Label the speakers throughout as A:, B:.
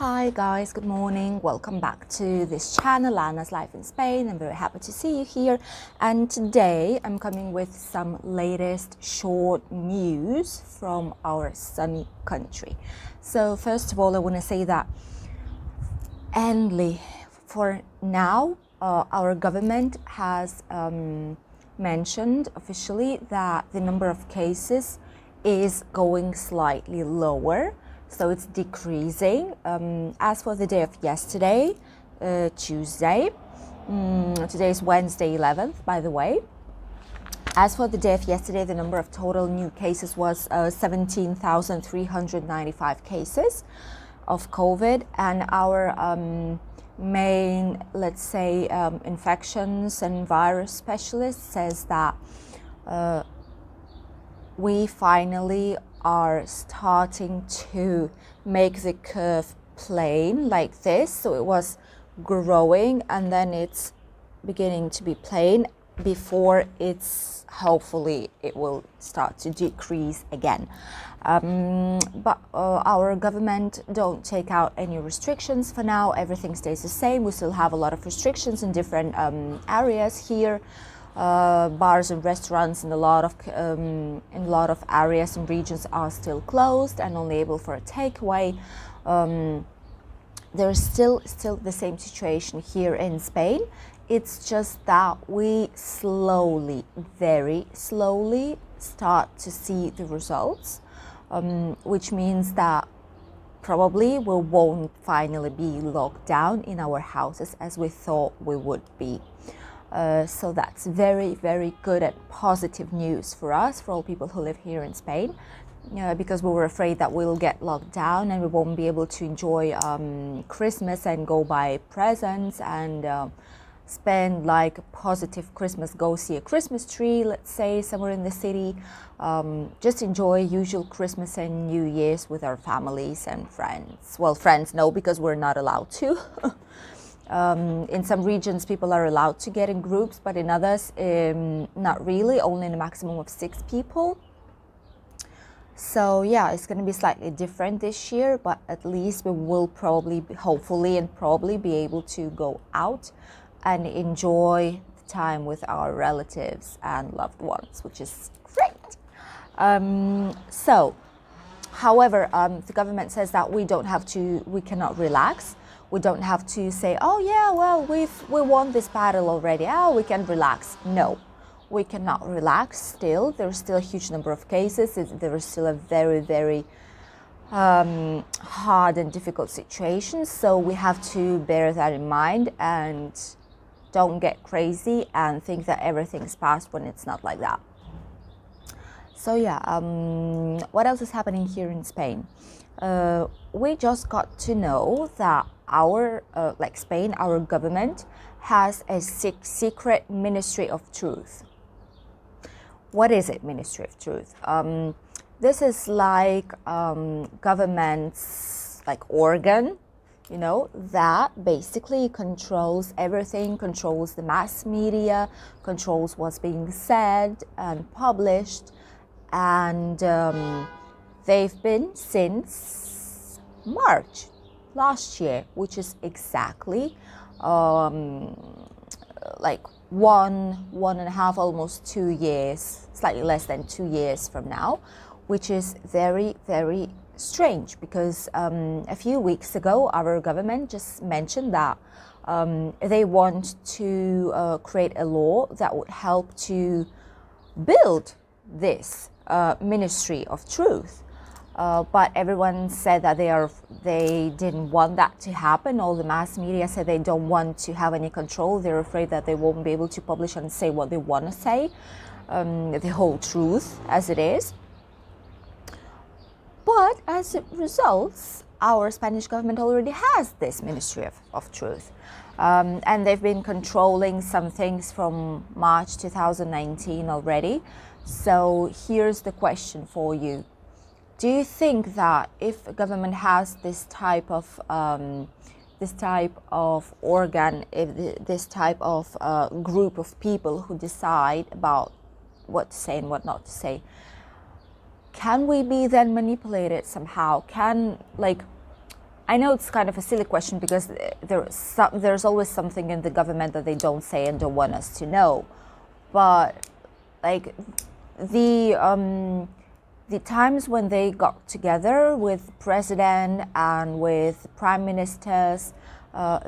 A: Hi guys, good morning. Welcome back to this channel, Anna's Life in Spain. I'm very happy to see you here. And today I'm coming with some latest short news from our sunny country. So first of all, I want to say that for now, our government has mentioned officially that the number of cases is going slightly lower. So it's decreasing. As for the day of yesterday, Tuesday, today is Wednesday 11th, by the way. As for the day of yesterday, the number of total new cases was 17,395 cases of COVID, and our main, let's say, infections and virus specialist says that we finally are starting to make the curve plane like this. So it was growing and then it's beginning to be plane before it's hopefully it will start to decrease again. But our government don't take out any restrictions for now. Everything stays the same. We still have a lot of restrictions in different areas here. Bars and restaurants in a lot of areas and regions are still closed and only able for a takeaway. There's still the same situation here in Spain. It's just that we very slowly start to see the results, which means that probably we won't finally be locked down in our houses as we thought we would be. So that's very, very good and positive news for us, for all people who live here in Spain, because we were afraid that we'll get locked down and we won't be able to enjoy Christmas and go buy presents and spend like a positive Christmas, go see a Christmas tree, let's say, somewhere in the city, just enjoy usual Christmas and New Year's with our families and friends. Well, friends, no, because we're not allowed to. In some regions, people are allowed to get in groups, but in others, not really, only in a maximum of 6 people. So yeah, it's going to be slightly different this year, but at least we will probably, hopefully be able to go out and enjoy the time with our relatives and loved ones, which is great. However, the government says that we cannot relax. We don't have to say, oh yeah, well, we won this battle already. Oh, we can relax. No, we cannot relax still. There's still a huge number of cases. There is still a very, very hard and difficult situation. So we have to bear that in mind and don't get crazy and think that everything's past when it's not like that. So yeah, what else is happening here in Spain? We just got to know that our government has a secret Ministry of Truth. What is it, Ministry of Truth? This is like government's organ, that basically controls everything, controls the mass media, controls what's being said and published, and they've been since March last year, which is exactly one and a half, almost 2 years, slightly less than 2 years from now, which is very, very strange because a few weeks ago our government just mentioned that they want to create a law that would help to build this Ministry of Truth. But everyone said that they didn't want that to happen. All the mass media said they don't want to have any control. They're afraid that they won't be able to publish and say what they want to say, the whole truth as it is. But as it results, our Spanish government already has this Ministry of Truth. And they've been controlling some things from March 2019 already. So here's the question for you. Do you think that if a government has this type of organ, this type of group of people who decide about what to say and what not to say, can we be then manipulated somehow? I know it's kind of a silly question because there's always something in the government that they don't say and don't want us to know. But like the times when they got together with president and with prime ministers,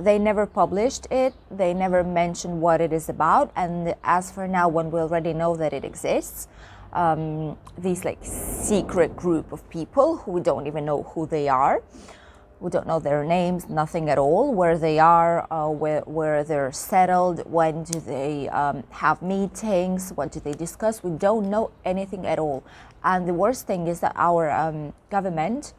A: they never published it. They never mentioned what it is about. And as for now, when we already know that it exists, these like secret group of people who we don't even know who they are. We don't know their names, nothing at all, where they are, where they're settled, when do they have meetings, what do they discuss. We don't know anything at all. And the worst thing is that our government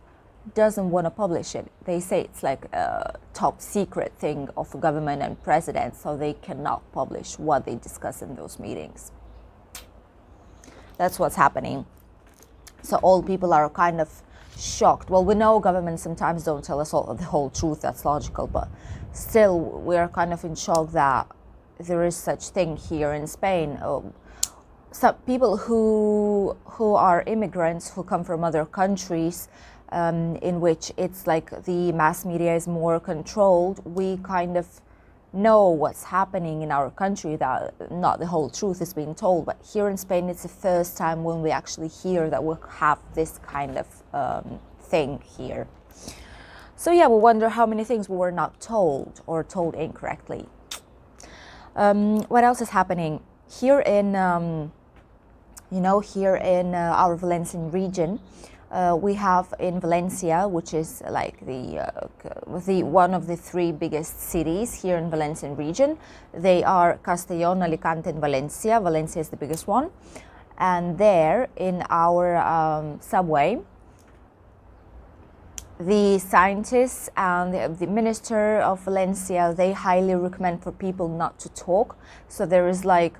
A: doesn't want to publish it. They say it's like a top secret thing of government and president, so they cannot publish what they discuss in those meetings. That's what's happening. So all people are kind of shocked. Well, we know governments sometimes don't tell us all the whole truth. That's logical, but still, we're kind of in shock that there is such thing here in Spain. Some people who are immigrants who come from other countries, in which it's like the mass media is more controlled. We kind of know what's happening in our country, that not the whole truth is being told. But here in Spain, it's the first time when we actually hear that we have this kind of thing here. So yeah, we wonder how many things we were not told or told incorrectly. What else is happening here in our Valencian region? We have in Valencia, which is like the one of the three biggest cities here in Valencian region. They are Castellón, Alicante, and Valencia. Valencia is the biggest one. And there, in our subway, the scientists and the minister of Valencia, they highly recommend for people not to talk. So there is like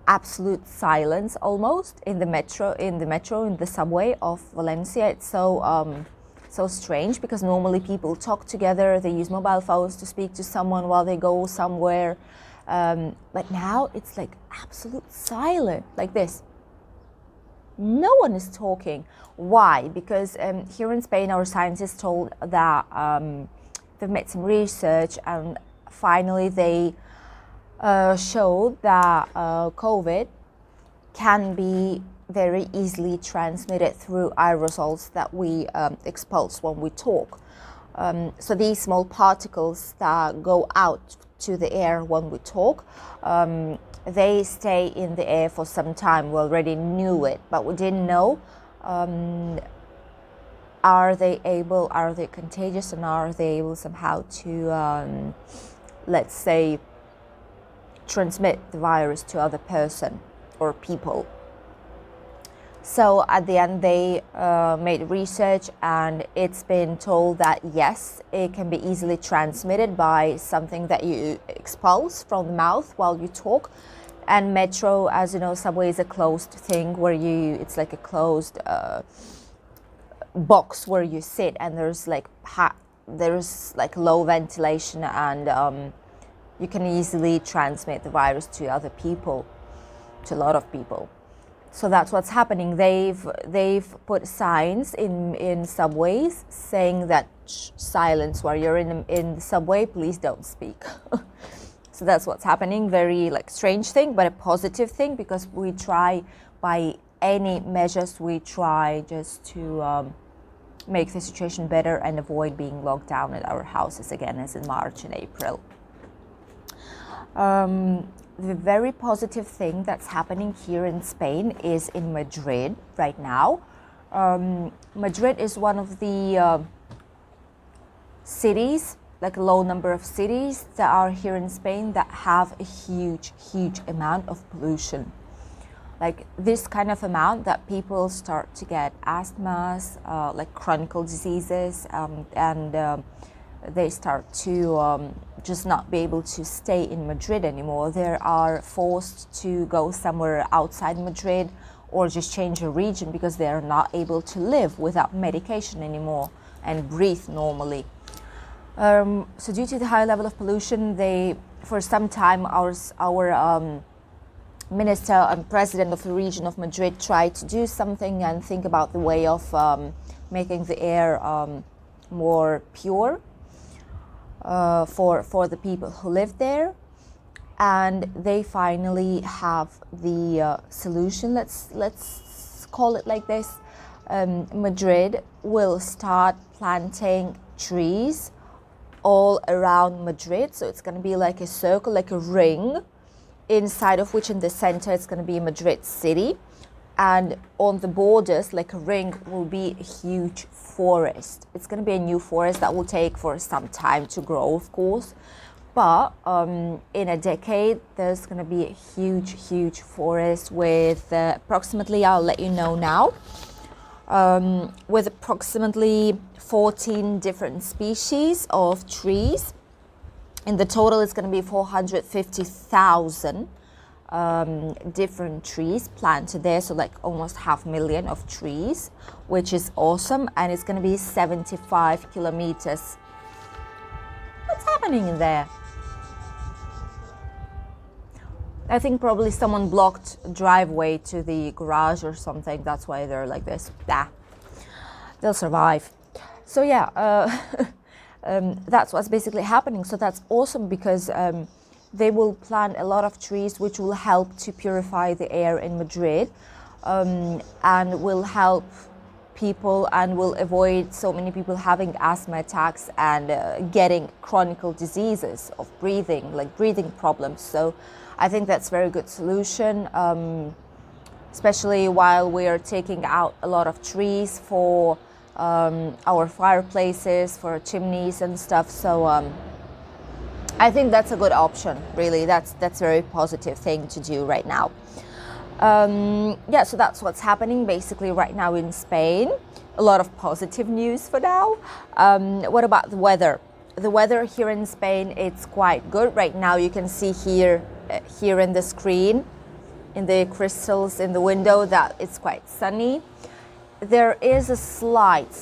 A: absolute silence almost in the subway of Valencia. It's so strange because normally people talk together, they use mobile phones to speak to someone while they go somewhere, but now it's like absolute silent, like this. No one is talking. Why? Because here in Spain, our scientists told that they've made some research and finally they showed that COVID can be very easily transmitted through aerosols that we expulse when we talk. So these small particles that go out to the air when we talk, they stay in the air for some time. We already knew it, but we didn't know are they contagious, and are they able somehow to, let's say, transmit the virus to other person or people. So at the end they made research, and it's been told that yes, it can be easily transmitted by something that you expulse from the mouth while you talk. And metro, as you know, subway is a closed thing where it's like a closed box where you sit, and there's like low ventilation, and you can easily transmit the virus to other people, to a lot of people. So that's what's happening. They've put signs in subways saying that silence while you're in the subway, please don't speak. So that's what's happening. Very strange thing, but a positive thing, because we try by any measures, we try just to make the situation better and avoid being locked down at our houses again as in March and April. The very positive thing that's happening here in Spain is in Madrid right now. Madrid is one of the cities, like a low number of cities that are here in Spain that have a huge amount of pollution. Like this kind of amount that people start to get asthmas, like chronic diseases, and they start to just not be able to stay in Madrid anymore. They are forced to go somewhere outside Madrid or just change a region because they are not able to live without medication anymore and breathe normally. So due to the high level of pollution, for some time, our minister and president of the region of Madrid tried to do something and think about the way of making the air more pure for the people who live there. And they finally have the solution. Let's call it like this. Madrid will start planting trees all around Madrid. So it's going to be like a circle, like a ring, inside of which in the center it's going to be Madrid city. And on the borders, like a ring, will be a huge forest. It's going to be a new forest that will take for some time to grow, of course. But in a decade, there's going to be a huge forest with approximately, I'll let you know now, with approximately 14 different species of trees. In the total, it's going to be 450,000 different trees planted there, so like almost 500,000 of trees, which is awesome. And it's going to be 75 kilometers. What's happening in there? I think probably someone blocked a driveway to the garage or something. That's why they're like this. Nah, they'll survive. So yeah, that's what's basically happening. So that's awesome because they will plant a lot of trees which will help to purify the air in Madrid, and will help people and will avoid so many people having asthma attacks and getting chronic diseases of breathing, like breathing problems. So I think that's a very good solution, especially while we are taking out a lot of trees for our fireplaces, for chimneys and stuff. So I think that's a good option, really. That's a very positive thing to do right now. Yeah, so that's what's happening basically right now in Spain. A lot of positive news for now. What about the weather? The weather here in Spain, it's quite good. Right now you can see here in the screen, in the crystals in the window, that it's quite sunny. There is a slight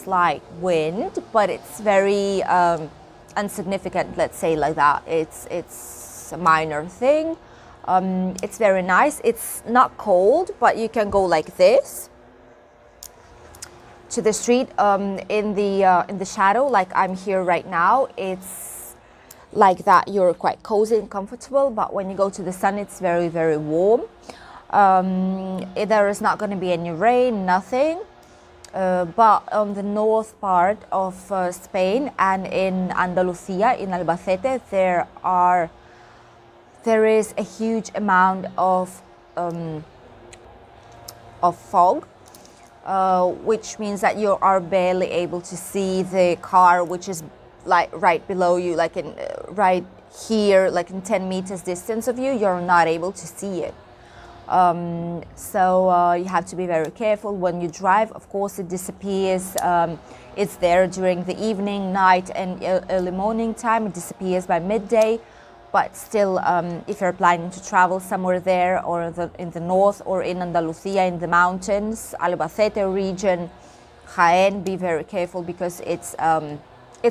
A: wind, but it's very insignificant, let's say like that. It's a minor thing. It's very nice. It's not cold, but you can go like this to the street in the shadow, like I'm here right now. It's like that. You're quite cozy and comfortable, but when you go to the sun, it's very warm. There is not going to be any rain, nothing. But on the north part of Spain and in Andalusia, in Albacete, there is a huge amount of fog, which means that you are barely able to see the car, which is like right below you, like in right here, like in 10 meters distance of you. You're not able to see it. So you have to be very careful when you drive. Of course, it disappears. It's there during the evening, night, and early morning time. It disappears by midday. But still, if you're planning to travel somewhere there, or in the north, or in Andalusia, in the mountains, Albacete region, Jaén, be very careful because it's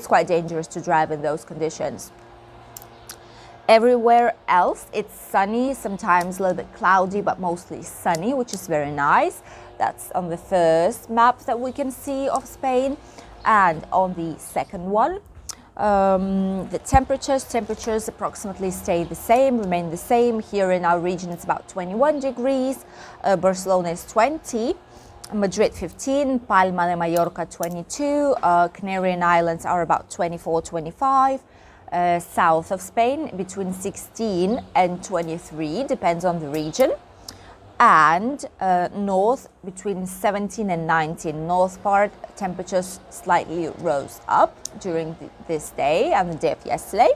A: quite dangerous to drive in those conditions. Everywhere else, it's sunny, sometimes a little bit cloudy, but mostly sunny, which is very nice. That's on the first map that we can see of Spain. And on the second one, the temperatures approximately stay the same, remain the same. Here in our region, it's about 21 degrees. Barcelona is 20. Madrid 15, Palma de Mallorca 22, Canarian Islands are about 24, 25. South of Spain between 16 and 23, depends on the region, and north between 17 and 19. North part, temperatures slightly rose up during this day and the day of yesterday,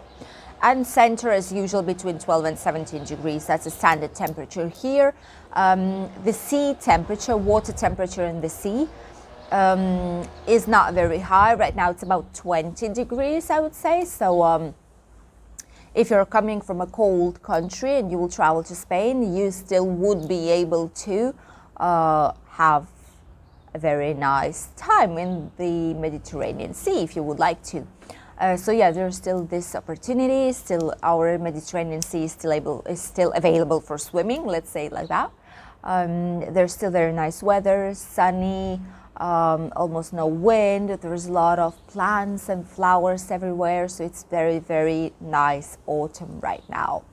A: and center as usual between 12 and 17 degrees. That's a standard temperature here. The sea temperature, water temperature in the sea, is not very high. Right now it's about 20 degrees, I would say. So if you're coming from a cold country and you will travel to Spain, you still would be able to have a very nice time in the Mediterranean Sea if you would like to. So yeah, there's still this opportunity. Still, our Mediterranean Sea is still available for swimming, let's say it like that. There's still very nice weather, sunny. almost no wind. There's a lot of plants and flowers everywhere, so it's very, very nice autumn right now.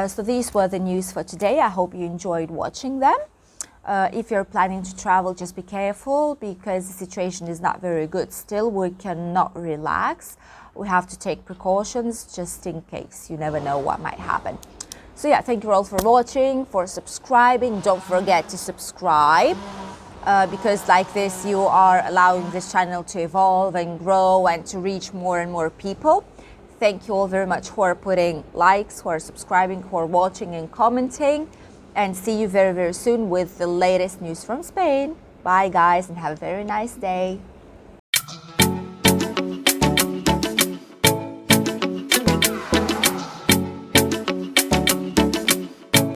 A: So these were the news for today. I hope you enjoyed watching them. If you're planning to travel, just be careful because the situation is not very good still. We cannot relax. We have to take precautions just in case. You never know what might happen. So yeah, thank you all for watching, for subscribing. Don't forget to subscribe because like this you are allowing this channel to evolve and grow and to reach more and more people. Thank you all very much for putting likes, for subscribing, for watching and commenting. And see you very, very soon with the latest news from Spain. Bye guys and have a very nice day.